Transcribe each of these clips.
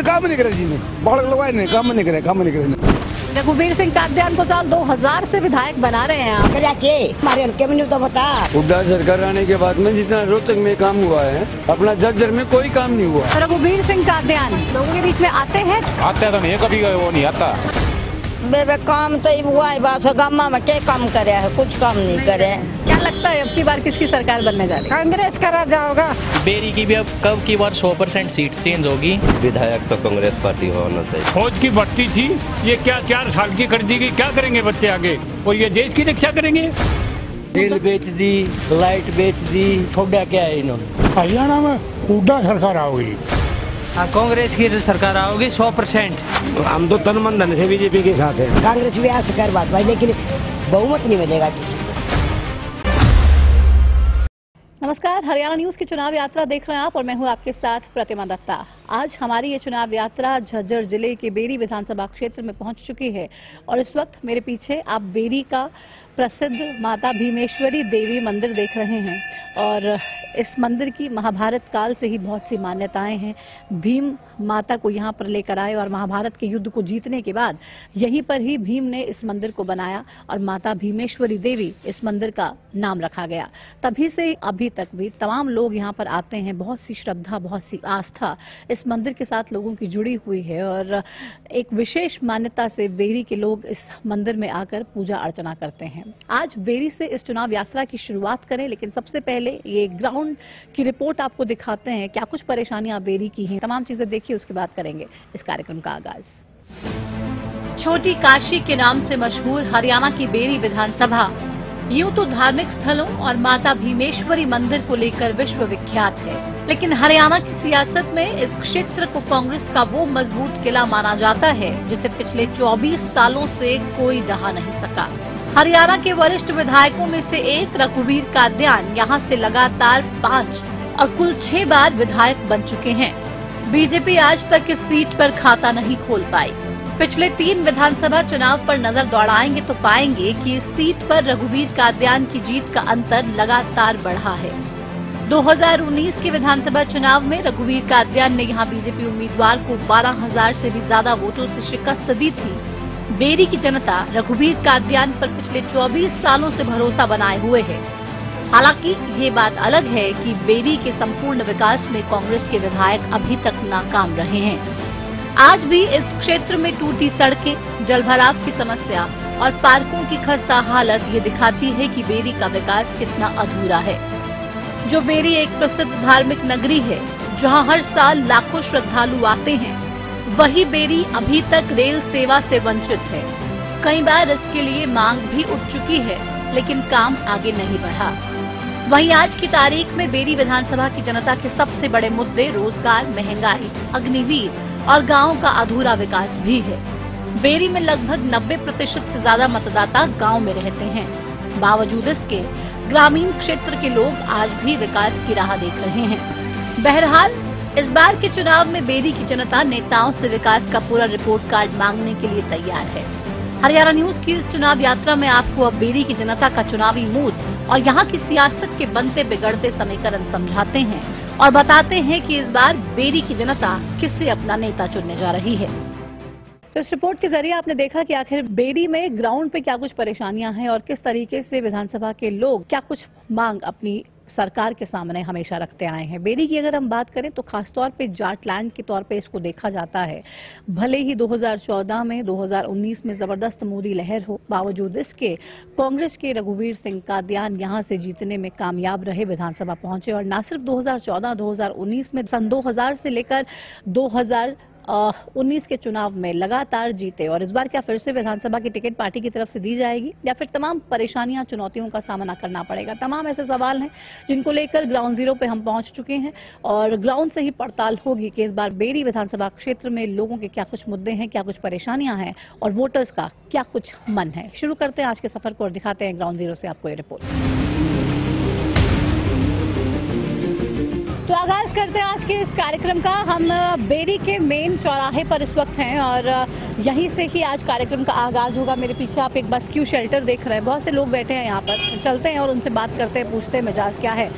इन्हें काम नहीं करे जी ने बहुत लगवाए नहीं काम नहीं करे। रघुवीर सिंह कादियान को साल 2000 से विधायक बना रहे हैं आप। हमारे हल्के में नहीं तो बता। हुड्डा सरकार आने के बाद में जितना रोहतक में काम हुआ है अपना झज्जर में कोई काम नहीं हुआ। रघुवीर सिंह कादियान लोगों के बीच में आते हैं तो नहीं, कभी वो नहीं आता। बेबे काम तो हुआ है बस गामा में क्या काम करे है, कुछ काम नहीं करे। क्या लगता है अब की बार किसकी सरकार बनने जा रही है? कांग्रेस करा जाओगा। बेरी की भी अब कब की बार 100% सीट चेंज होगी। विधायक तो कांग्रेस पार्टी होना चाहिए। फौज की भर्ती थी ये क्या 4 साल की कर दी गई, क्या करेंगे बच्चे आगे और ये देश की रक्षा करेंगे। रेल बेच दी, लाइट बेच दी, छोड़ा क्या है इन्होंने। हरियाणा में हुड्डा सरकार आओगी। कांग्रेस की सरकार आओगी 100%। हम तो तन मन धन से बीजेपी के साथ हैं। कांग्रेस भी आ सकर बात भाई, लेकिन बहुमत नहीं मिलेगा किसी को। नमस्कार, हरियाणा न्यूज की चुनाव यात्रा देख रहे हैं आप और मैं हूं आपके साथ प्रतिमा दत्ता। आज हमारी ये चुनाव यात्रा झज्जर जिले के बेरी विधानसभा क्षेत्र में पहुंच चुकी है और इस वक्त मेरे पीछे आप बेरी का प्रसिद्ध माता भीमेश्वरी देवी मंदिर देख रहे हैं और इस मंदिर की महाभारत काल से ही बहुत सी मान्यताएं हैं। भीम माता को यहाँ पर लेकर आए और महाभारत के युद्ध को जीतने के बाद यहीं पर ही भीम ने इस मंदिर को बनाया और माता भीमेश्वरी देवी इस मंदिर का नाम रखा गया। तभी से अभी तक भी तमाम लोग यहाँ पर आते हैं। बहुत सी श्रद्धा, बहुत सी आस्था इस मंदिर के साथ लोगों की जुड़ी हुई है और एक विशेष मान्यता से बेरी के लोग इस मंदिर में आकर पूजा अर्चना करते हैं। आज बेरी से इस चुनाव यात्रा की शुरुआत करें, लेकिन सबसे पहले ये ग्राउंड की रिपोर्ट आपको दिखाते हैं। क्या कुछ परेशानियां बेरी की हैं, तमाम चीजें देखिए, उसके बाद करेंगे इस कार्यक्रम का आगाज। छोटी काशी के नाम से मशहूर हरियाणा की बेरी विधानसभा यूं तो धार्मिक स्थलों और माता भीमेश्वरी मंदिर को लेकर विश्व विख्यात है, लेकिन हरियाणा की सियासत में इस क्षेत्र को कांग्रेस का वो मजबूत किला माना जाता है जिसे पिछले 24 सालों से कोई ढहा नहीं सका। हरियाणा के वरिष्ठ विधायकों में से एक रघुवीर कादियान यहाँ से लगातार 5 और कुल 6 बार विधायक बन चुके हैं। बीजेपी आज तक इस सीट पर खाता नहीं खोल पाई। पिछले 3 विधानसभा चुनाव पर नजर दौड़ाएंगे तो पाएंगे कि इस सीट पर रघुवीर कादियान की जीत का अंतर लगातार बढ़ा है। 2019 के विधानसभा चुनाव में रघुवीर कादियान ने यहाँ बीजेपी उम्मीदवार को 12,000 से भी ज्यादा वोटों से शिकस्त दी थी। बेरी की जनता रघुवीर कादियान पर पिछले 24 सालों से भरोसा बनाए हुए है। हालांकि ये बात अलग है कि बेरी के संपूर्ण विकास में कांग्रेस के विधायक अभी तक नाकाम रहे हैं। आज भी इस क्षेत्र में टूटी सड़कें, जलभराव की समस्या और पार्कों की खस्ता हालत ये दिखाती है कि बेरी का विकास कितना अधूरा है। जो बेरी एक प्रसिद्ध धार्मिक नगरी है जहां हर साल लाखों श्रद्धालु आते हैं, वही बेरी अभी तक रेल सेवा से वंचित है। कई बार इसके लिए मांग भी उठ चुकी है, लेकिन काम आगे नहीं बढ़ा। वहीं आज की तारीख में बेरी विधानसभा की जनता के सबसे बड़े मुद्दे रोजगार, महंगाई, अग्निवीर और गांव का अधूरा विकास भी है। बेरी में लगभग 90% से ज्यादा मतदाता गांव में रहते हैं। बावजूद इसके ग्रामीण क्षेत्र के लोग आज भी विकास की राह देख रहे हैं। बहरहाल इस बार के चुनाव में बेरी की जनता नेताओं से विकास का पूरा रिपोर्ट कार्ड मांगने के लिए तैयार है। हरियाणा न्यूज की इस चुनाव यात्रा में आपको अब बेरी की जनता का चुनावी मूड और यहाँ की सियासत के बनते बिगड़ते समीकरण समझाते हैं और बताते हैं कि इस बार बेरी की जनता किससे अपना नेता चुनने जा रही है। तो इस रिपोर्ट के जरिए आपने देखा कि आखिर बेरी में ग्राउंड पे क्या कुछ परेशानियां हैं और किस तरीके से विधानसभा के लोग क्या कुछ मांग अपनी सरकार के सामने हमेशा रखते आए हैं। बेरी की अगर हम बात करें तो खासतौर पे जाटलैंड के तौर पे इसको देखा जाता है। भले ही 2014 में 2019 में जबरदस्त मोदी लहर हो, बावजूद इसके कांग्रेस के रघुवीर सिंह कादियान यहां से जीतने में कामयाब रहे, विधानसभा पहुंचे और न सिर्फ 2014-2019 में सन 2000 से लेकर 2019 के चुनाव में लगातार जीते। और इस बार क्या फिर से विधानसभा की टिकट पार्टी की तरफ से दी जाएगी या फिर तमाम परेशानियां, चुनौतियों का सामना करना पड़ेगा? तमाम ऐसे सवाल हैं जिनको लेकर ग्राउंड जीरो पे हम पहुंच चुके हैं और ग्राउंड से ही पड़ताल होगी कि इस बार बेरी विधानसभा क्षेत्र में लोगों के क्या कुछ मुद्दे हैं, क्या कुछ परेशानियां हैं और वोटर्स का क्या कुछ मन है। शुरू करते हैं आज के सफर को और दिखाते हैं ग्राउंड जीरो से आपको ये रिपोर्ट। तो आगाज करते हैं आज के इस कार्यक्रम का। हम बेरी के मेन चौराहे पर इस वक्त हैं और यहीं से ही आज कार्यक्रम का आगाज होगा। मेरे पीछे आप एक बस क्यू शेल्टर देख रहे हैं, बहुत से लोग बैठे हैं यहाँ पर। चलते हैं और उनसे बात करते हैं, पूछते हैं मिजाज क्या है।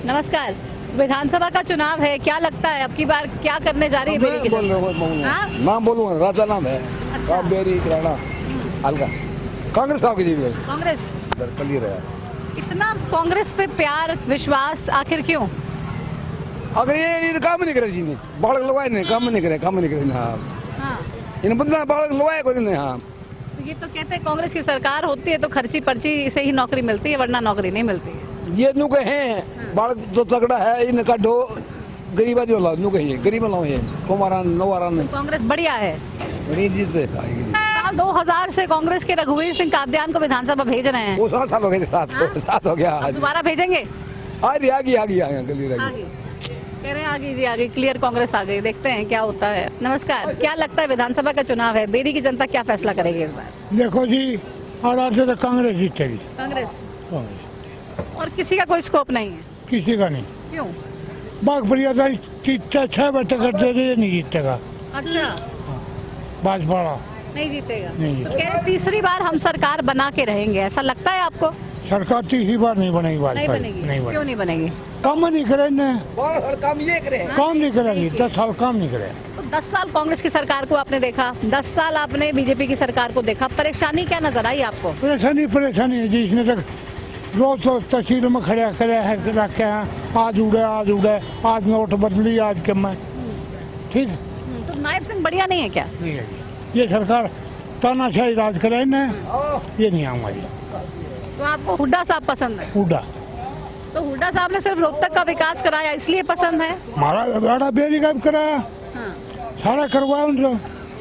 नमस्कार, विधानसभा का चुनाव है, क्या लगता है अब की बार क्या करने जा रही है बेरी की जनता? हाँ? नाम बोलूंगा, राजा नाम है। अच्छा। बेरी किराना हल्का कांग्रेस का जीविका कांग्रेस। क्लियर है। इतना कांग्रेस पे प्यार विश्वास आखिर क्यों? अगर ये काम नहीं करे जी ने बालक लगवाए नहीं, काम नहीं करे। हाँ इन बंदा बालक लगवाए कोई नहीं। हाँ तो ये तो कहते हैं कांग्रेस की सरकार होती है तो खर्ची पर्ची से ही नौकरी मिलती है, वरना नौकरी नहीं मिलती है। ये नु कहे हैं बालक जो तगड़ा है इनका डो गरीब आदमी वाला नु कहिए गरीब वाला है कुमारान नवारान कांग्रेस बढ़िया है। गरीब जी से आएगी। साल 2000 से कांग्रेस के रघुवीर सिंह कादियान को विधानसभा भेज रहे हैं। वो 7 साल हो गए, 7 हो गया। अब दोबारा भेजेंगे? आगे आगे कह रहे हैं आगे जी, आगे क्लियर कांग्रेस आ गई। देखते हैं क्या होता है। नमस्कार, क्या लगता है विधानसभा का चुनाव है, बेरी की जनता क्या फैसला करेगी इस बार? देखो जी, और से तो कांग्रेस जीतेगी। कांग्रेस और किसी का कोई स्कोप नहीं है? किसी का नहीं। क्यों? बागपरिया 6 बजे तक करते थे, नहीं जीतेगा। अच्छा, बाजपाड़ा नहीं जीतेगा। नहीं तो कह रहे तीसरी बार हम सरकार बना के रहेंगे, ऐसा लगता है आपको? सरकार तीसरी बार नहीं बनेगी। नहीं बनेगी। क्यों नहीं बनेगी? काम नहीं करे, काम ये करे, काम नहीं करेगी। 10 साल काम नहीं करे। तो 10 साल कांग्रेस की सरकार को आपने देखा, 10 साल आपने बीजेपी की सरकार को देखा, परेशानी क्या नजर आई आपको? परेशानी है जी, इसने तक रोज तो तहसील में खड़े है रखे हैं, आज उड़े, आज नोट बदली, आज के मैं ठीक। तो नायब सिंह बढ़िया नहीं है क्या? नहीं है जी, ये सरकार तानाशाही राज करे न, ये नहीं आऊंगा जी। तो आपको हुड्डा साहब पसंद है? हुड्डा तो हुड्डा साहब ने सिर्फ रोहतक का विकास कराया इसलिए पसंद है? हमारा बड़ा बेरी का कराया, सारा करवाया उनको।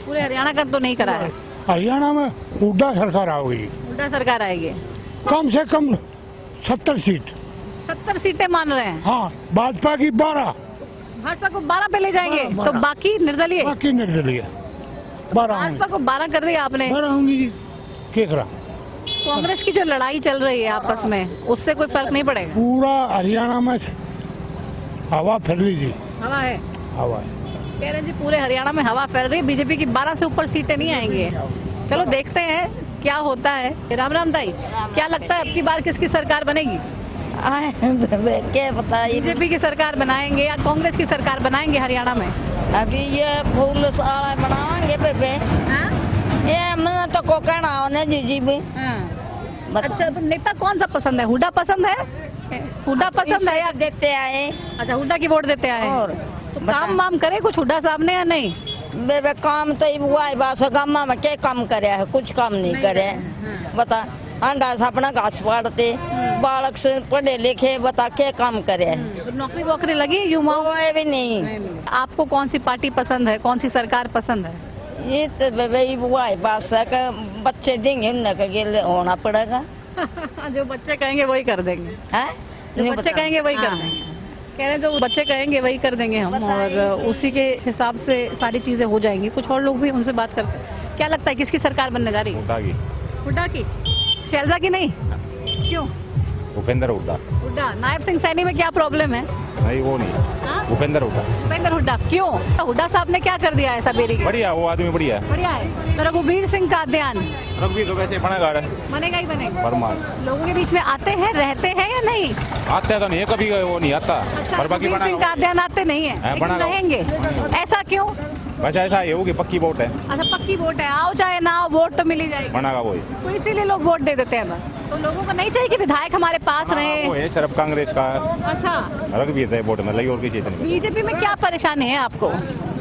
पूरे हरियाणा का तो नहीं कराया? हरियाणा में हुड्डा सरकार आओगी। हुड्डा सरकार आएगी। कम से कम 70 सीट। 70 सीटें मान रहे हैं? हाँ, भाजपा की 12। भाजपा को 12 पे ले जाएंगे? 12। तो बाकी निर्दलीय? बाकी निर्दलीय 12। भाजपा को 12 कर दिया आपने? 12 होंगी जी। केकरा कांग्रेस की जो लड़ाई चल रही है आपस में, उससे कोई फर्क नहीं पड़ेगा? पूरा हरियाणा में हवा फैल रही जी। हवा है? हवा है। कह रहे जी पूरे हरियाणा में हवा फैल रही है, बीजेपी की 12 से ऊपर सीटें नहीं आएंगी। चलो देखते हैं क्या होता है। राम राम दाई, क्या लगता है अब की बार किसकी सरकार बनेगी? क्या पता, बीजेपी की सरकार बनाएंगे या कांग्रेस की सरकार बनाएंगे हरियाणा में? अभी ये फूल साला बनाएंगे बेबे। ये मैंने तो को कहना होने जी भी। अच्छा, तो नेता कौन सा पसंद है? हुड्डा पसंद है? हुड्डा पसंद है या देते आए? अच्छा, हुड्डा की वोट देते आए। और तो काम वाम करे कुछ हुड्डा साहब ने या नहीं? बेबे काम तो हुआ है, बस गामा में क्या काम करे है? कुछ काम नहीं करे। बता, अंडा से अपना घास पाड़ते, बालक से पढ़े लिखे, बता क्या काम करे है? तो नौकरी वोकरी लगी युवाओं को? भी नहीं। आपको कौन सी पार्टी पसंद है, कौन सी सरकार पसंद है? ये तो बेबे हुआ है, बस बच्चे देंगे उनके होना पड़ेगा। जो बच्चे कहेंगे वही कर देंगे। जो बच्चे कहेंगे वही कर देंगे। कह रहे हैं जो बच्चे कहेंगे वही कर देंगे हम, और उसी के हिसाब से सारी चीजें हो जाएंगी। कुछ और लोग भी उनसे बात करते हैं। क्या लगता है किसकी सरकार बनने जा रही है? हुड्डा की? शैलजा की नहीं? क्यों? भूपेंद्र हुड्डा। हुड्डा। नायब सिंह सैनी में क्या प्रॉब्लम है? नहीं, वो नहीं, भूपेंद्र हुड्डा। भूपेंद्र हुड्डा। क्यों? हुड्डा साहब ने क्या कर दिया ऐसा बेरी के? बढ़िया, वो आदमी बढ़िया है। बढ़िया है। तो रघुवीर सिंह कादियान रघुवीर तो वैसे बनेगा, बनेगा ही बनेगा। परमार लोगों के बीच में आते हैं, रहते हैं या नहीं? आते तो नहीं है, कभी वो नहीं आता। अच्छा, पर बाकी रघुवीर सिंह कादियान आते नहीं है, लेकिन रहेंगे। ऐसा क्यों? बस ऐसा ये होगी, पक्की वोट है। अच्छा, पक्की वोट है, आओ चाहे ना आओ वोट तो मिल ही जाएगी। बनेगा वही, तो इसीलिए लोग वोट दे देते हैं बस। तो लोगों को नहीं चाहिए कि विधायक हमारे पास रहे। वो है सिर्फ कांग्रेस का। अच्छा, रघुवीर है वोट में लगी, और किसी नहीं। बीजेपी में क्या परेशानी है आपको?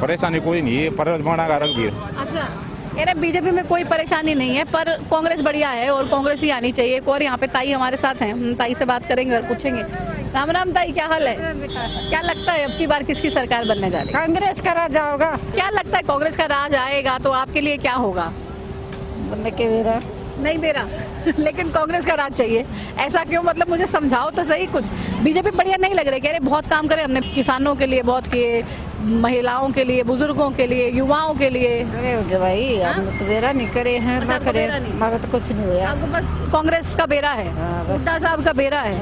परेशानी कोई नहीं है, पर बनेगा रघुवीर। अच्छा, कह रहे बीजेपी में कोई परेशानी नहीं है, पर कांग्रेस बढ़िया है और कांग्रेस ही आनी चाहिए। और यहाँ पे ताई हमारे साथ हैं, हम ताई से बात करेंगे और पूछेंगे। राम राम ताई, क्या हाल है? क्या लगता है अब की बार किसकी सरकार बनने जा रही है? कांग्रेस का राज होगा। क्या लगता है कांग्रेस का राज आएगा तो आपके लिए क्या होगा? बनने के दे रहा नहीं दे रहा लेकिन कांग्रेस का राज चाहिए, ऐसा क्यों? मतलब मुझे समझाओ तो सही कुछ। बीजेपी बढ़िया नहीं लग रही, कह रहे बहुत काम करे हमने, किसानों के लिए बहुत किए, महिलाओं के लिए, बुजुर्गों के लिए, युवाओं के लिए। अरे भाई हम तो बेरा नहीं करे हैं, ना करे हमारा तो कुछ नहीं हुआ। आपको बस कांग्रेस का बेरा है, हुड्डा साहब का बेरा है।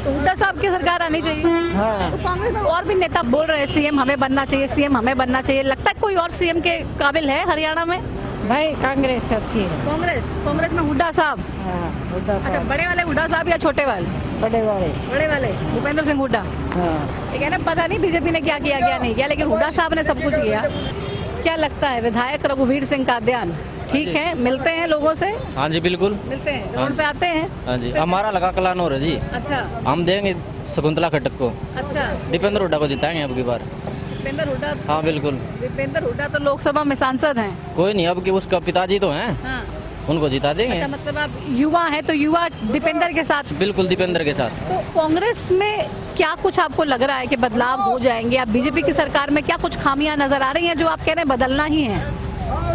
तो हुड्डा साहब की सरकार आनी चाहिए। तो कांग्रेस में और भी नेता बोल रहे हैं सीएम हमें बनना चाहिए, सीएम हमें बनना चाहिए। लगता है कोई और सीएम के काबिल है हरियाणा में? भाई कांग्रेस अच्छी है। कांग्रेस में हुड्डा साहब। अच्छा, बड़े वाले हुड्डा साहब या छोटे वाले? बड़े वाले। बड़े वाले भूपेंद्र सिंह हुड्डा। हाँ। ये कहना पता नहीं बीजेपी ने क्या किया क्या नहीं किया, लेकिन हुड्डा साहब ने सब कुछ किया। क्या लगता है विधायक रघुवीर सिंह कादियान ठीक है, मिलते हैं लोगों से? हाँ जी बिल्कुल मिलते हैं, रोड पे आते हैं? हाँ जी, हमारा लगा कलानौर है जी। अच्छा। हम देंगे शकुंतला खट्टक को। अच्छा। दीपेंद्र हुड्डा को जिताएंगे अब की बार। दीपेंद्र हुड्डा? हाँ बिल्कुल। दीपेंद्र हुड्डा तो लोकसभा में सांसद हैं। कोई नहीं, अब की उसका पिताजी तो हैं। हाँ। उनको जिता देंगे। अच्छा, मतलब आप युवा हैं तो युवा दीपेंद्र के साथ? बिल्कुल दीपेंद्र के साथ। तो कांग्रेस में क्या कुछ आपको लग रहा है कि बदलाव हो जाएंगे? आप बीजेपी की सरकार में क्या कुछ खामियां नजर आ रही हैं जो आप कह रहे हैं बदलना ही है?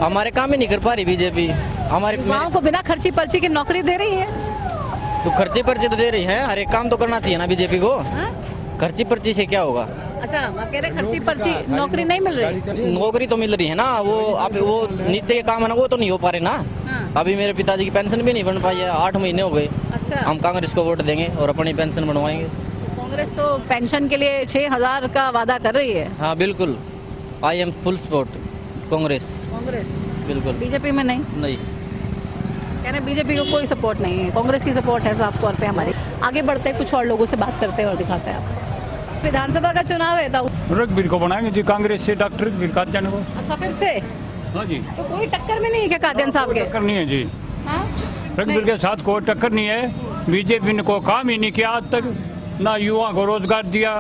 हमारे काम ही नहीं कर पा रही बीजेपी। हमारे युवाओं को बिना खर्ची पर्ची की नौकरी दे रही है। तो खर्चे पर्चे तो दे रही है, हर एक काम तो करना चाहिए ना बीजेपी को। खर्ची पर्ची से क्या होगा? अच्छा, आप कह रहे हैं खर्ची पर्ची नौकरी नहीं मिल रही? नौकरी तो मिल रही है ना, वो अब वो नीचे के काम है ना, वो तो नहीं हो पा रहे ना। अभी मेरे पिताजी की पेंशन भी नहीं बन पाई है, 8 महीने हो गए। अच्छा। हम कांग्रेस को वोट देंगे और अपनी पेंशन बनवाएंगे। कांग्रेस तो पेंशन के लिए 6,000 का वादा कर रही है। हाँ बिल्कुल, I am full support Congress. Congress बिल्कुल। बीजेपी में नहीं? नहीं, कह रहे बीजेपी को कोई सपोर्ट नहीं है, कांग्रेस की सपोर्ट है साफ तौर पे हमारी। आगे बढ़ते हैं, कुछ और लोगों से बात करते हैं और दिखाते हैं आपको। विधानसभा का चुनाव है तो रघुवीर को बनाएंगे जी, कांग्रेस से डॉक्टर रघुवीर कादियान को। अच्छा, फिर से? हाँ जी। तो कोई टक्कर में नहीं है क्या कादियान साहब के? टक्कर नहीं है जी, हाँ? रघुवीर के साथ कोई टक्कर नहीं है। बीजेपी ने कोई काम ही नहीं किया आज तक, ना युवा को रोजगार दिया,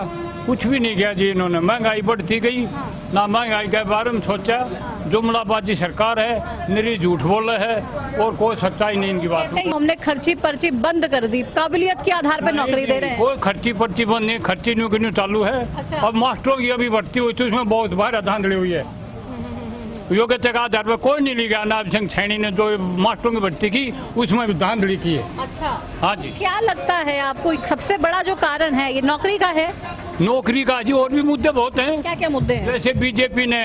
कुछ भी नहीं किया जी इन्होंने। महंगाई बढ़ती गई, ना महंगाई के बारे में सोचा। जुमलाबाजी सरकार है, निरी झूठ बोल रहे है और कोई सच्चाई नहीं इनकी बात में। हमने खर्ची पर्ची बंद कर दी, काबिलियत के आधार पर नौकरी दे रहे हैं। कोई खर्ची पर्ची बंद नहीं, खर्ची न्यू की न्यू चालू है। अच्छा। अब मास्टरों की अभी भर्ती हुई थी, उसमें बहुत बार धांधली हुई है। योग्यता के आधार पर कोई नहीं लिखा। नाब सिंह सैनी ने जो मास्टरों की भर्ती की उसमें भी धांधली की है। अच्छा। हाँ जी। क्या लगता है आपको सबसे बड़ा जो कारण है ये नौकरी का है? नौकरी का जी और भी मुद्दे बहुत हैं। क्या क्या मुद्दे हैं? जैसे बीजेपी ने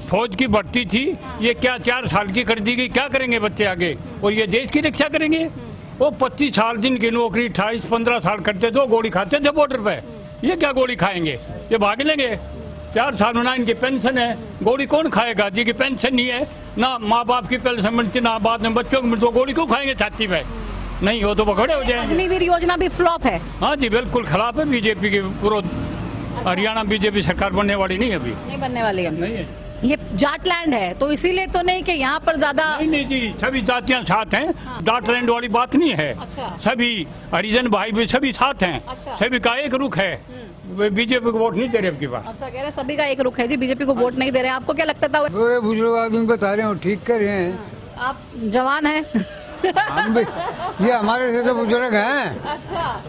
फौज की भर्ती थी, ये क्या 4 साल की कर दी गई, क्या करेंगे बच्चे आगे? और ये देश की रक्षा करेंगे? वो 25 साल जिनकी नौकरी 28-15 साल करते थे, गोली खाते थे बॉर्डर पे। ये क्या गोली खाएंगे? ये भाग लेंगे। 4 साल होना इनकी पेंशन है, गोली कौन खाएगा? जी की पेंशन नहीं है, ना माँ बाप की पेंशन मिलती, ना बाद में बच्चों की, तो गोली क्यों खाएंगे छाती पे? नहीं हो तो वो खड़े हो जाएंगे। अग्निवीर योजना भी फ्लॉप है। हाँ जी बिल्कुल खिलाफ है बीजेपी के विरोध। हरियाणा बीजेपी सरकार बनने वाली नहीं अभी। नहीं बनने वाली है। नहीं है। ये जाटलैंड है तो इसीलिए तो नहीं कि यहाँ पर ज्यादा? नहीं जी, सभी जातियां साथ हैं। जाटलैंड वाली बात नहीं है। अच्छा। सभी हरिजन भाई भी सभी साथ हैं। अच्छा। सभी का एक रुख है। बीजेपी को वोट नहीं दे रहे अब की बार। अच्छा, कह रहे सभी का एक रुख है जी, बीजेपी को वोट नहीं दे रहे हैं। आपको क्या लगता था? बुजुर्ग आदमी बता रहे हो, ठीक कर रहे हैं। आप जवान हैं। हम भी, ये हमारे से तो बुजुर्ग हैं। अच्छा।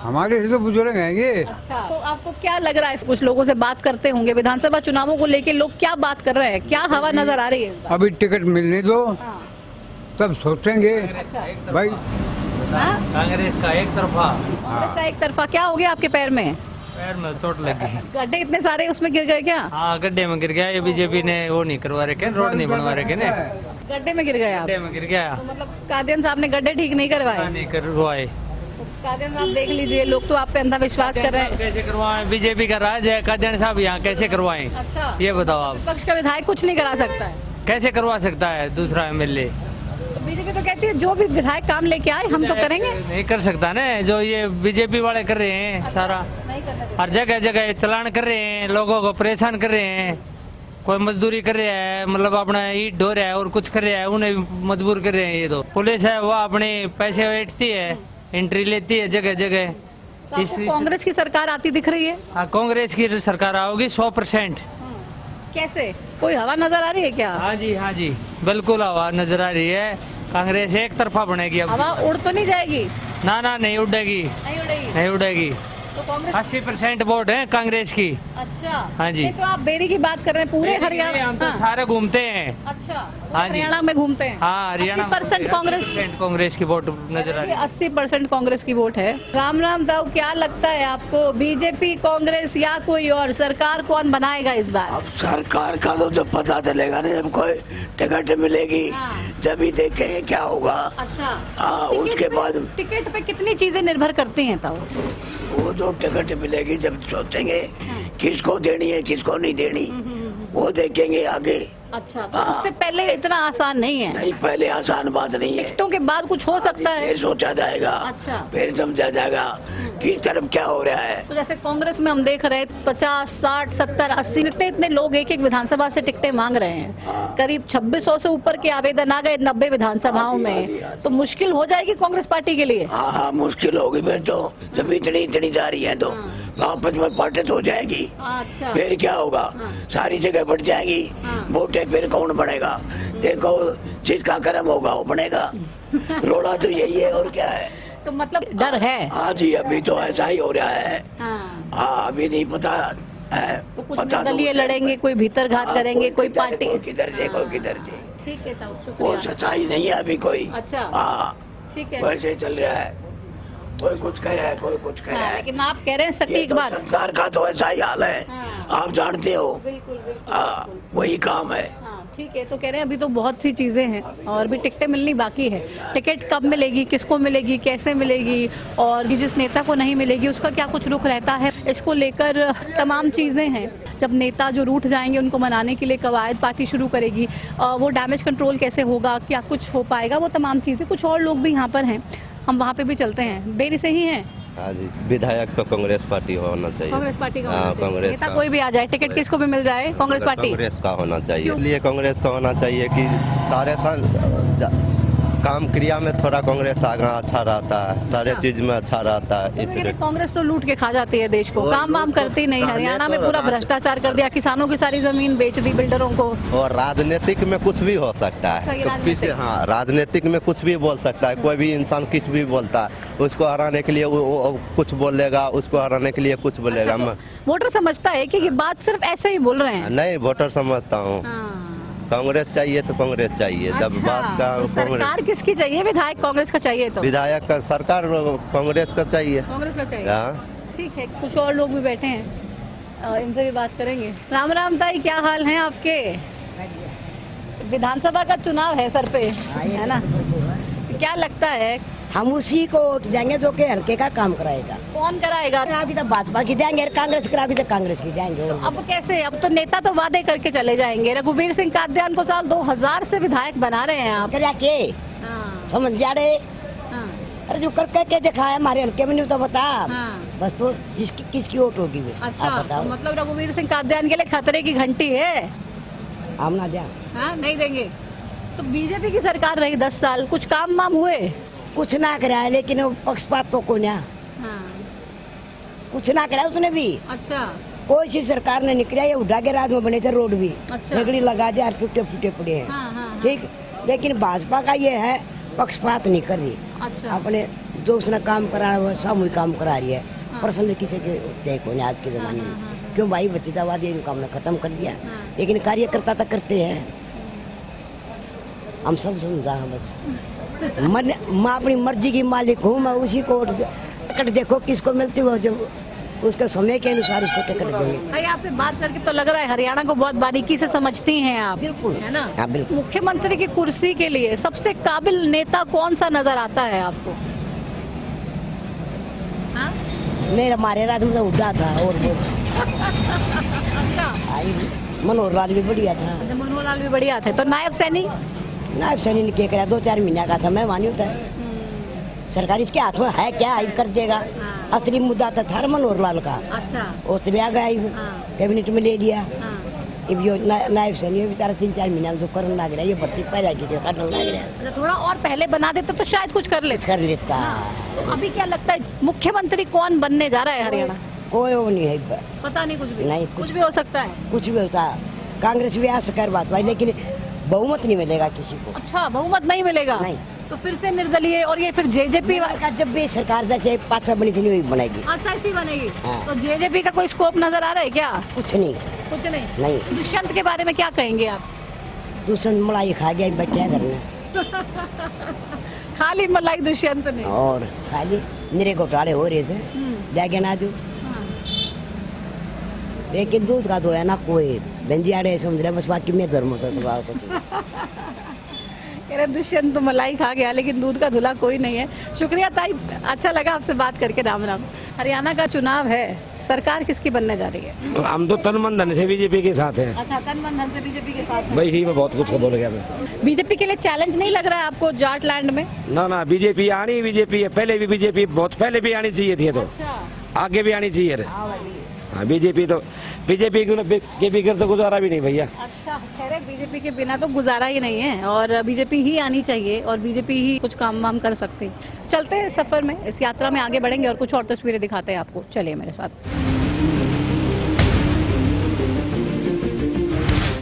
हमारे से तो बुजुर्ग हैं ये। अच्छा, तो आपको क्या लग रहा है? कुछ लोगों से बात करते होंगे, विधानसभा चुनावों को लेके लोग क्या बात कर रहे हैं, क्या हवा नजर आ रही है? अभी टिकट मिलने दो, तब सोचेंगे भाई। कांग्रेस का एक तरफा। कांग्रेस का एक तरफा क्या हो गया आपके पैर में? पैर में चोट लगी। गड्ढे इतने सारे उसमें गिर गए क्या? हाँ गड्ढे में गिर गया। ये बीजेपी ने वो नहीं करवा रखे, रोड नहीं बनवा रखे ने। गड्ढे में गिर गए आप? गड्ढे में गिर गया। तो मतलब कादियान साहब ने गड्ढे ठीक नहीं करवाए? नहीं करवाए। कादियान साहब देख लीजिए, लोग तो आप पे अंधविश्वास कर रहे हैं। कैसे करवाएं? बीजेपी का राज है, कादियान साहब यहाँ कैसे करवाएं? अच्छा, ये बताओ आप। विपक्ष का विधायक कुछ नहीं करा सकता है? कैसे करवा सकता है दूसरा एमएलए? तो बीजेपी तो कहती है जो भी विधायक काम लेके आए हम तो करेंगे। नहीं कर सकता ना, जो ये बीजेपी वाले कर रहे हैं सारा। नहीं कर सकते। हर जगह जगह चलान कर रहे हैं, लोगों को परेशान कर रहे हैं। कोई मजदूरी कर रहा है, मतलब अपना ईट ढो रहा है और कुछ कर रहा है, उन्हें मजबूर कर रहे हैं। ये तो पुलिस है वो अपने पैसे बैठती है, एंट्री लेती है जगह जगह। तो आपको कांग्रेस की सरकार आती दिख रही है? हाँ कांग्रेस की सरकार आओगी 100%। कैसे? कोई हवा नजर आ रही है क्या? हाँ जी बिल्कुल हवा नजर आ रही है। कांग्रेस एक तरफा बनेगी अब। हवा उड़ तो नहीं जाएगी? ना नहीं उड़ेगी। नहीं उड़ेगी? नहीं उड़ेगी। तो कांग्रेस 80% वोट है कांग्रेस की। अच्छा। हाँ जी। नहीं, तो आप बेरी की बात कर रहे हैं, पूरे हरियाणा? हम तो सारे घूमते हैं। अच्छा, हाँ जी। हरियाणा में घूमते हैं? हाँ हरियाणा 80% कांग्रेस। कांग्रेस की वोट नजर आ रही है। 80% कांग्रेस की वोट है। राम दाऊ, क्या लगता है आपको, बीजेपी, कांग्रेस या कोई और सरकार कौन बनाएगा इस बार? अब सरकार का तो जब पता चलेगा ना, जब कोई टिकट मिलेगी जब ही देखेंगे क्या होगा। अच्छा। हाँ, उसके बाद टिकट पे कितनी चीजें निर्भर करती हैं ताऊ? वो जो टिकट मिलेगी जब सोचेंगे किसको देनी है किसको नहीं देनी। वो देखेंगे आगे। अच्छा, तो उससे पहले इतना आसान नहीं है। नहीं, पहले आसान बात नहीं है। टिकटों के बाद कुछ हो सकता है, फिर सोचा जाएगा। अच्छा, फिर समझा जाएगा किस तरफ क्या हो रहा है। तो जैसे कांग्रेस में हम देख रहे हैं 50, 60, 70, 80 इतने लोग एक विधानसभा से टिकटें मांग रहे हैं। करीब 2600 से ऊपर के आवेदन आ गए 90 विधानसभाओं में। तो मुश्किल हो जाएगी कांग्रेस पार्टी के लिए। हाँ, मुश्किल होगी फिर तो, जब इतनी जा रही है तो आपस में पार्टी हो जाएगी। अच्छा, फिर क्या होगा, सारी जगह बढ़ जाएगी वोटें, फिर कौन बढ़ेगा? देखो, जिसका कर्म होगा वो बनेगा। रोड़ा तो यही है, और क्या है। तो मतलब डर है। हाँ जी, अभी तो ऐसा ही हो रहा है। हाँ, अभी नहीं पता है। तो कुछ निर्दलीय लड़ेंगे, कोई भीतर घात करेंगे, कोई पार्टी किधर से, कोई किधर से। ठीक है, वो सच्चाई नहीं है अभी कोई। अच्छा, हाँ, ठीक है, वैसे चल रहा है। कोई कुछ कह रहा है, कोई कुछ कह रहा है। लेकिन आप कह रहे हैं सटीक बात। सरकार का तो ऐसा ही हाल है, आप जानते हो। बिल्कुल, वही काम है। ठीक है, तो कह रहे हैं अभी तो बहुत सी चीजें हैं और भी टिकटें मिलनी बाकी है। टिकट कब मिलेगी, किसको मिलेगी, कैसे मिलेगी, और जिस नेता को नहीं मिलेगी उसका क्या कुछ रुख रहता है, इसको लेकर तमाम चीजें हैं। जब नेता जो रूठ जाएंगे उनको मनाने के लिए कवायद पार्टी शुरू करेगी, वो डैमेज कंट्रोल कैसे होगा, क्या कुछ हो पाएगा, वो तमाम चीजें। कुछ और लोग भी यहाँ पर हैं, हम वहाँ पे भी चलते हैं। बेरी से ही हैं। हाँ जी, विधायक तो कांग्रेस पार्टी होना चाहिए। कांग्रेस पार्टी का होना चाहिए। कांग्रेस नेता का कोई भी आ जाए, टिकट किसको भी मिल जाए, कांग्रेस पार्टी। कांग्रेस का होना चाहिए, इसलिए कांग्रेस का होना चाहिए कि सारे काम क्रिया में थोड़ा कांग्रेस आगे अच्छा रहता है, सारे चीज में अच्छा रहता है। इसलिए कांग्रेस तो लूट के खा जाती है देश को, काम वाम करती नहीं। हरियाणा में पूरा भ्रष्टाचार कर दिया, किसानों की सारी जमीन बेच दी बिल्डरों को। और राजनीतिक में कुछ भी हो सकता है। तो हाँ, राजनीतिक में कुछ भी बोल सकता है, कोई भी इंसान कुछ भी बोलता है। उसको हराने के लिए वो कुछ बोलेगा, उसको हराने के लिए कुछ बोलेगा। वोटर समझता है कि ये बात सिर्फ ऐसे ही बोल रहे हैं? नहीं, वोटर समझता हूँ कांग्रेस चाहिए तो कांग्रेस चाहिए। जब बात का सरकार किसकी चाहिए? विधायक कांग्रेस का चाहिए तो विधायक का सरकार कांग्रेस का चाहिए। कांग्रेस का चाहिए। ठीक है, कुछ और लोग भी बैठे हैं, इनसे भी बात करेंगे। राम राम ताई, क्या हाल है आपके? विधानसभा का चुनाव है सर पे, है ना? क्या लगता है? हम उसी को वोट देंगे जो कि हल्के का काम कराएगा। कौन कराएगा? अभी तो भाजपा की देंगे, कांग्रेस की अभी तो कांग्रेस की देंगे। तो अब कैसे? अब तो नेता तो वादे करके चले जाएंगे। रघुवीर सिंह कादियान को साल 2000 से विधायक बना रहे हैं आप। क्या के समझ जा रहे? अरे जो करके के दिखाया हमारे हल्के में, नहीं तो बता। बस तो किसकी वोट होगी वो? अच्छा, तो मतलब रघुवीर सिंह कादियान के लिए खतरे की घंटी है। हम ना जा, नहीं देंगे। तो बीजेपी की सरकार रही 10 साल, कुछ काम वाम हुए? कुछ ना कराया, लेकिन पक्षपात तो को ना कुछ ना कराया उसने भी। अच्छा, कोई सी सरकार ने निकला, ये उड़ा के राज में बने थे रोड भी। अच्छा, लगा जा, टूटे फूटे पड़े हैं। ठीक, लेकिन भाजपा का ये है पक्षपात नहीं कर रही। अच्छा, अपने जो उसने काम करा वो सामूहिक काम करा रही है। पर्सनल किसी के देखो नहीं आज के जमाने में। क्यों भाई, भतीजावादी इनका हमने खत्म कर दिया, लेकिन कार्यकर्ता तक करते हैं। हम सब समझा बस। मैं अपनी मर्जी की मालिक हूँ, मैं उसी को टिकट देखो किसको मिलती हो, जो उसके समय के अनुसार उसको टिकट देंगे। भाई, आपसे बात करके तो लग रहा है हरियाणा को बहुत बारीकी से समझती हैं आप। बिल्कुल, है ना? हाँ, बिल्कुल। मुख्यमंत्री की कुर्सी के लिए सबसे काबिल नेता कौन सा नजर आता है आपको? मेरा हमारे राज्य में तो उड़ा था, और वो अच्छा, मनोहर लाल भी बढ़िया था। मनोहर लाल भी बढ़िया थे। तो नायब सैनी? नायब सैनी ने क्या करा, 2-4 महीने का था, मैं मानी होता है। सरकार इसके हाथ में है क्या, आई कर देगा। असली मुद्दा तो था मनोहर लाल का। अच्छा, वो चले आ गया, कैबिनेट में ले लिया। नायब सैनी बेचारा 3-4 महीना जो करने लग रहा है, ये भर्ती पहले की काटने लग रहा है। थोड़ा और पहले बना देता तो शायद कुछ कर लेता। तो अभी क्या लगता है मुख्यमंत्री कौन बनने जा रहा है हरियाणा? कोई वो नहीं है, पता नहीं। कुछ भी नहीं, कुछ भी हो सकता है। कुछ भी होता है। कांग्रेस भी आ सकर बात भाई, लेकिन बहुमत नहीं मिलेगा किसी को। अच्छा, बहुमत नहीं मिलेगा? नहीं। तो फिर से निर्दलीय, और ये फिर जेजेपी का जब भी सरकार जैसे 5 बनी थी वही बनेगी। अच्छा, ऐसी बनेगी। तो जेजेपी का कोई स्कोप नजर आ रहा है क्या? कुछ नहीं। कुछ नहीं। दुष्यंत के बारे में क्या कहेंगे आप? दुष्यंत मलाई खा गया, बच्चा घर में खाली मलाई दुष्यंत ने, और खाली मेरे घोटाले हो रहे थे नाजू। लेकिन दूध का तो है ना, कोई बंजिया रहे समझ रहे, बस बाकी में धर्म होता तो कह रहे दुष्यंत तो मलाई खा गया लेकिन दूध का धुला कोई नहीं है। शुक्रिया ताई, अच्छा लगा आपसे बात करके। राम राम। हरियाणा का चुनाव है, सरकार किसकी बनने जा रही है? हम तो तन मन धन से बीजेपी के साथ हैं। अच्छा, तन मन धन से बीजेपी के साथ हैं। भाई ही मैं बहुत कुछ बोल गया मैं। बीजेपी के लिए चैलेंज नहीं लग रहा है आपको जाटलैंड में? ना बीजेपी आनी, बीजेपी है पहले भी, बीजेपी बहुत पहले भी आनी चाहिए थी, तो आगे भी आनी चाहिए। हाँ बीजेपी तो बीजेपी के बिगड़ तो गुजारा भी नहीं भैया। अच्छा, कह रहे बीजेपी के बिना तो गुजारा ही नहीं है और बीजेपी ही आनी चाहिए और बीजेपी ही कुछ काम वाम कर सकती है। चलते हैं सफर में, इस यात्रा में आगे बढ़ेंगे और कुछ और तस्वीरें दिखाते हैं आपको। चलिए मेरे साथ।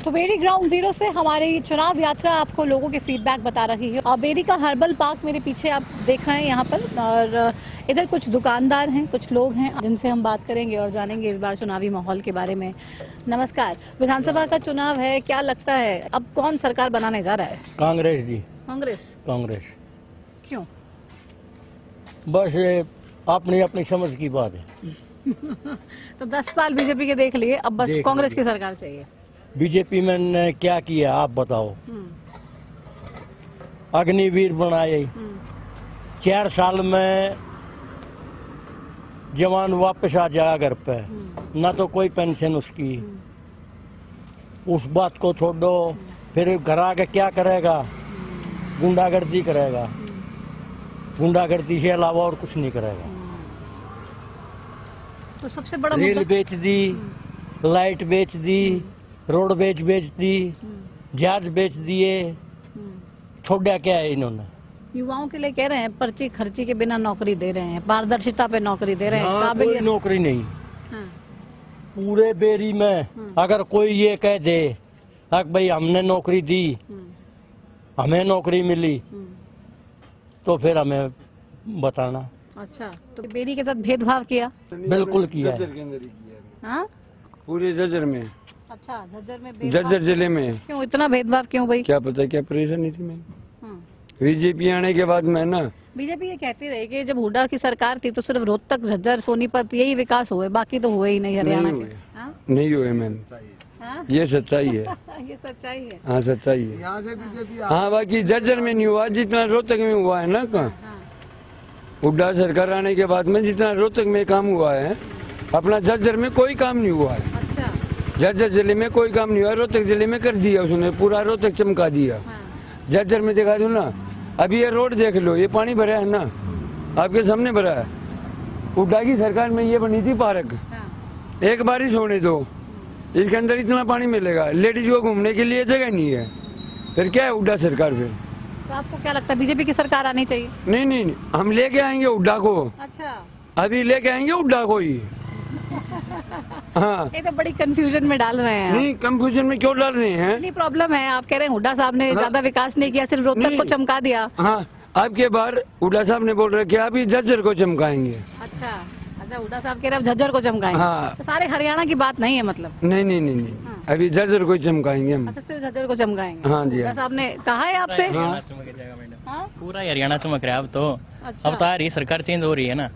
तो बेरी ग्राउंड जीरो से हमारी चुनाव यात्रा आपको लोगों के फीडबैक बता रही है। और बेरी का हर्बल पार्क मेरे पीछे आप देख रहे हैं यहाँ पर, और इधर कुछ दुकानदार हैं, कुछ लोग हैं जिनसे हम बात करेंगे और जानेंगे इस बार चुनावी माहौल के बारे में। नमस्कार, विधानसभा का चुनाव है, क्या लगता है अब कौन सरकार बनाने जा रहा है? कांग्रेस जी। कांग्रेस? कांग्रेस। क्यों? बस ये अपनी अपनी समझ की बात है। तो 10 साल बीजेपी के देख लिए, अब बस कांग्रेस की सरकार चाहिए। बीजेपी में ने क्या किया आप बताओ? अग्निवीर बनाए, 4 साल में जवान वापस आ जाएगा घर पे, ना तो कोई पेंशन उसकी। उस बात को छोड़ो, फिर घर आके क्या करेगा? गुंडागर्दी करेगा, गुंडागर्दी से अलावा और कुछ नहीं करेगा। तो सबसे बड़ा रेल बेच दी, लाइट बेच दी, रोड बेच दी, जहाज बेच दिए, छोड़ा क्या है इन्होंने? युवाओं के लिए कह रहे हैं पर्ची खर्ची के बिना नौकरी दे रहे हैं, पारदर्शिता पे नौकरी दे रहे हैं। कोई नौकरी नहीं। पूरे बेरी में अगर कोई ये कह दे भाई हमने नौकरी दी, हमें नौकरी मिली, तो फिर हमें बताना। अच्छा, तो बेरी के साथ भेदभाव किया? बिल्कुल किया है। हाँ? पूरे झज्जर में। अच्छा, झज्जर में? झज्जर जिले में क्यों इतना भेदभाव क्यों भाई? क्या पता क्या परेशानी थी। मैं बीजेपी आने के बाद मैं ना, बीजेपी ये कहती रही कि जब हुड्डा की सरकार थी तो सिर्फ रोहतक, झज्जर, सोनीपत यही विकास हुए, बाकी तो हुए ही नहीं हरियाणा के। नहीं हुए मैम, ये सच्चाई है। ये सच्चाई है। हाँ सच्चाई है। हाँ बाकी झज्जर में नहीं हुआ जितना रोहतक में हुआ है ना। कहाँ हुड्डा सरकार आने के बाद में जितना रोहतक में काम हुआ है, अपना झज्जर में कोई काम नहीं हुआ है। झज्जर जिले में कोई काम नहीं हुआ, रोहतक जिले में कर दिया उसने, पूरा रोहतक चमका दिया। झज्जर में दिखा दो ना, अभी ये रोड देख लो, ये पानी भरा है ना, आपके सामने भरा है। हुड्डा की सरकार में ये बनी थी पार्क, एक बारिश होने दो, इसके अंदर इतना पानी मिलेगा, लेडीज को घूमने के लिए जगह नहीं है, फिर क्या है हुड्डा सरकार? फिर तो आपको क्या लगता है बीजेपी की सरकार आनी चाहिए? नहीं, हम लेके आएंगे हुड्डा को। अच्छा, अभी लेके आएंगे हुड्डा को ही। हाँ, ये तो बड़ी कंफ्यूजन में डाल रहे हैं। नहीं, कंफ्यूजन में क्यों डाल रहे हैं? नहीं, प्रॉब्लम है, आप कह रहे हैं हुड्डा साहब ने ज्यादा विकास नहीं किया, सिर्फ रोहतक को चमका दिया। हाँ, आपके बार हुड्डा साहब ने बोल रहे अभी झज्जर को चमकाएंगे। अच्छा, हुड्डा साहब कह रहे झज्जर को चमकाएंगे। हाँ, तो सारे हरियाणा की बात नहीं है मतलब? नहीं, अभी झज्जर को चमकाएंगे हम। अच्छा, सिर्फ झज्जर को चमकाएंगे? हाँ जी। हुड्डा साहब ने कहा है आपसे? पूरा हरियाणा चमक रहा है अब तो। अब तो आ रही सरकार चेंज हो रही है ना।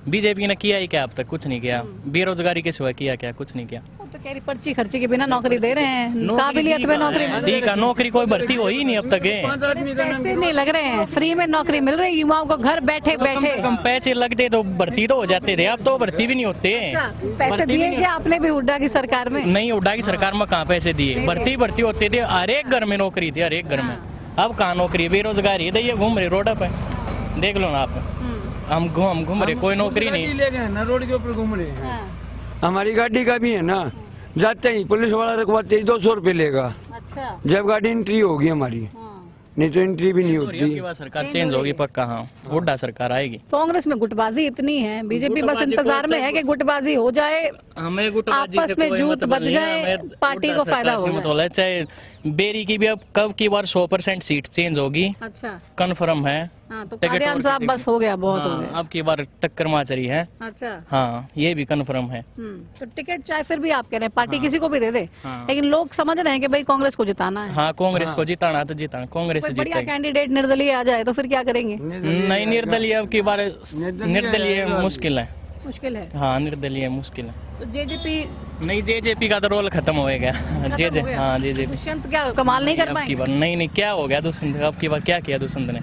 बीजेपी ने किया ही क्या अब तक? कुछ नहीं किया। बेरोजगारी के सिवा किया क्या? कुछ नहीं किया। तो कह रही पर्ची खर्ची के बिना नौकरी दे रहे हैं, काबिलियत में नौकरी ठीक है, नौकरी कोई भर्ती हो ही नहीं अब तक। पैसे नहीं लग रहे हैं, फ्री में नौकरी मिल रही युवाओं को घर बैठे बैठे। कम पैसे लगते तो भर्ती तो हो जाते थे, अब तो भर्ती भी नहीं होते। पैसे दिए क्या आपने भी हुड्डा की सरकार में? नहीं, हुड्डा की सरकार में कहाँ पैसे दिए? भर्ती होते थे, हर एक घर में नौकरी थी, हर एक घर में। अब कहाँ नौकरी? बेरोजगारी है, घूम रहे रोड पे, देख लो ना आप। हम घूम रहे, कोई नौकरी नहीं। ले गए ना, रोड के ऊपर घूम रहे हैं। हमारी गाड़ी का भी है ना, जाते ही पुलिस वाला रखवाते ही 200 रुपये लेगा। अच्छा, जब गाड़ी एंट्री होगी हमारी, नहीं तो एंट्री भी नहीं होती। सरकार चेंज होगी पक्का। हाँ, हुड्डा सरकार आएगी। कांग्रेस में गुटबाजी इतनी है, बीजेपी बस इंतजार में है कि गुटबाजी हो जाए, हमें आपस में जूत बच जाए, पार्टी को फायदा हो। चाहे बेरी की भी अब कब की बार 100% सीट चेंज होगी। अच्छा, कन्फर्म है। हाँ, तो कादियान साहब बस हो गया, बहुत हो गया। अब की बार टक्कर माचरी है। अच्छा, हाँ, ये भी कन्फर्म है। तो टिकट चाहे फिर भी आप कह रहे हैं पार्टी किसी को भी दे दे, लेकिन लोग समझ रहे हैं कि भाई कांग्रेस को जिताना है। हाँ, कांग्रेस को जिताना तो जिताना, कांग्रेस से बढ़िया कैंडिडेट निर्दलीय आ जाए तो फिर क्या करेंगे? नहीं, निर्दलीय अब की बार निर्दलीय मुश्किल है, मुश्किल है। हाँ निर्दलीय मुश्किल है। तो जेजेपी नहीं, जेजेपी का तो रोल खत्म हो गया। हाँ जेजेपी। दुष्यंत क्या कमाल नहीं कर पाए? नहीं क्या हो गया दुष्यंत, अब की बार क्या किया दुष्यंत ने?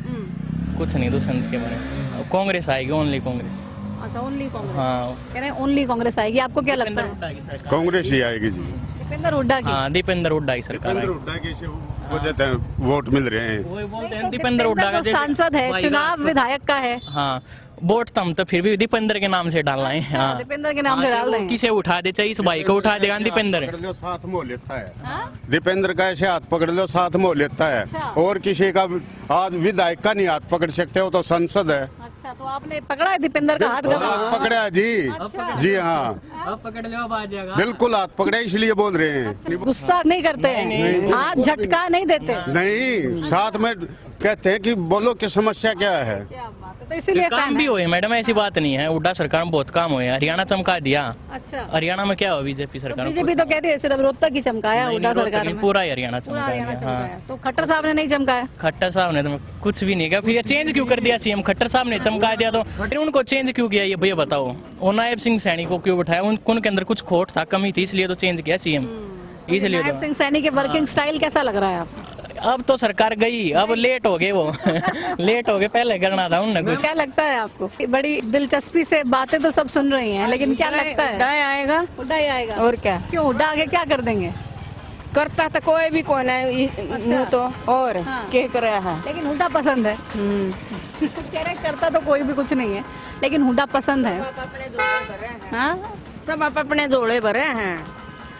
कुछ नहीं दुष्यंत के बारे में। कांग्रेस आएगी, ओनली कांग्रेस। अच्छा ओनली कांग्रेस। हाँ कह रहे हैं ओनली कांग्रेस आएगी, आपको क्या लगता है? कांग्रेस ही आएगी जी। दीपेंद्र हुड्डा की? हाँ दीपेंद्र हुड्डा की सरकार आएगी। हुड्डा के से वोट मिल रहे हैं। वही बोलते हैं दीपेंद्र हुड्डा का सांसद है, चुनाव विधायक का है। हाँ वोट तो हम तो फिर भी दीपेंद्र के नाम से डालना है। हाँ दीपेंद्र के नाम से डाल दें। किसे उठा दे, चाहे इस भाई को उठा देगा दीपेंद्र। पकड़ लो साथ मोह लेता है। दीपेंद्र का ऐसे हाथ पकड़ लो साथ मोह लेता है। और किसी का आज विधायक का नहीं हाथ पकड़ सकते हो तो संसद है। अच्छा तो आपने पकड़ा है दीपेंद्र का हाथ? पकड़ा है जी। जी हाँ अब पकड़ लो, अब आ जाएगा। बिल्कुल हाथ पकड़े इसलिए बोल रहे हैं। गुस्सा नहीं करते हैं, हाथ झटका नहीं देते? नहीं, साथ में कहते हैं कि बोलो कि समस्या क्या है। तो इसीलिए काम भी हुए मैडम, ऐसी बात नहीं है। हुड्डा सरकार में बहुत काम हुए, हरियाणा चमका दिया। अच्छा हरियाणा में क्या हुआ बीजेपी सरकार? बीजेपी तो कहती है सिर्फ रोहतक ही चमकाया हुड्डा सरकार में। पूरा हरियाणा चमकाया। हाँ तो खट्टर साहब ने नहीं चमकाया? खट्टर साहब ने तो कुछ भी नहीं किया। फिर चेंज क्यों कर दिया सीएम? खट्टर साहब ने चमका दिया तो फिर उनको चेंज क्यों किया ये भैया बताओ? और नायब सिंह सैनी को क्यों बैठाया? उनके अंदर कुछ खोट था, कमी थी, इसलिए तो चेंज किया सीएम। इसलिए नायब सिंह सैनी के वर्किंग स्टाइल कैसा लग रहा है आपको? अब तो सरकार गई, अब लेट हो गए वो। लेट हो गए, पहले करना था उन्होंने कुछ। क्या लगता है आपको? बड़ी दिलचस्पी से बातें तो सब सुन रही हैं, लेकिन क्या लगता है? हुड्डा आएगा। हुड्डा ही आएगा। और क्या? क्यों हुड्डा आगे क्या कर देंगे? करता तो कोई भी कौन है तो और क्या कर रहा है? लेकिन हुड्डा पसंद है। कह रहे करता तो कोई भी कुछ नहीं है, लेकिन हुड्डा पसंद है। हाँ सब अपने जोड़े भरे हैं,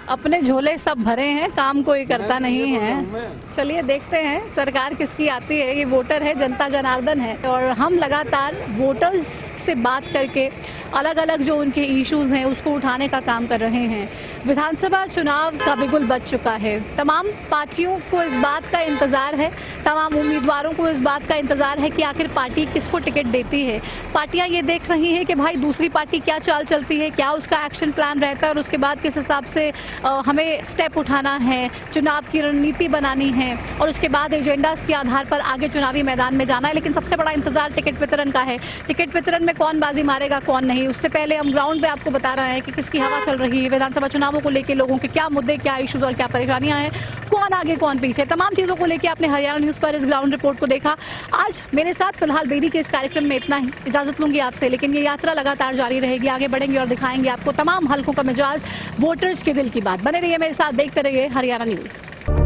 अपने झोले सब भरे हैं, काम कोई करता नहीं है। चलिए देखते हैं सरकार किसकी आती है। ये वोटर है, जनता जनार्दन है, और हम लगातार वोटर्स से बात करके अलग अलग जो उनके इश्यूज हैं उसको उठाने का काम कर रहे हैं। विधानसभा चुनाव का बिगुल बज चुका है। तमाम पार्टियों को इस बात का इंतज़ार है, तमाम उम्मीदवारों को इस बात का इंतज़ार है कि आखिर पार्टी किसको टिकट देती है। पार्टियां ये देख रही हैं कि भाई दूसरी पार्टी क्या चाल चलती है, क्या उसका एक्शन प्लान रहता है, और उसके बाद किस हिसाब से हमें स्टेप उठाना है, चुनाव की रणनीति बनानी है, और उसके बाद एजेंडास के आधार पर आगे चुनावी मैदान में जाना है। लेकिन सबसे बड़ा इंतजार टिकट वितरण का है। टिकट वितरण में कौन बाजी मारेगा कौन नहीं, उससे पहले हम ग्राउंड पे आपको बता रहे हैं कि किसकी हवा चल रही है, विधानसभा चुनावों को लेकर लोगों के क्या मुद्दे, क्या इश्यूज और क्या परेशानियां हैं, कौन आगे कौन पीछे, तमाम चीजों को लेकर आपने हरियाणा न्यूज पर इस ग्राउंड रिपोर्ट को देखा। आज मेरे साथ फिलहाल बेरी के इस कार्यक्रम में इतना ही। इजाजत लूंगी आपसे, लेकिन ये यात्रा लगातार जारी रहेगी, आगे बढ़ेंगे और दिखाएंगे आपको तमाम हलकों का मिजाज, वोटर्स के दिल की बात। बने रहिए मेरे साथ, देखते रहिए हरियाणा न्यूज।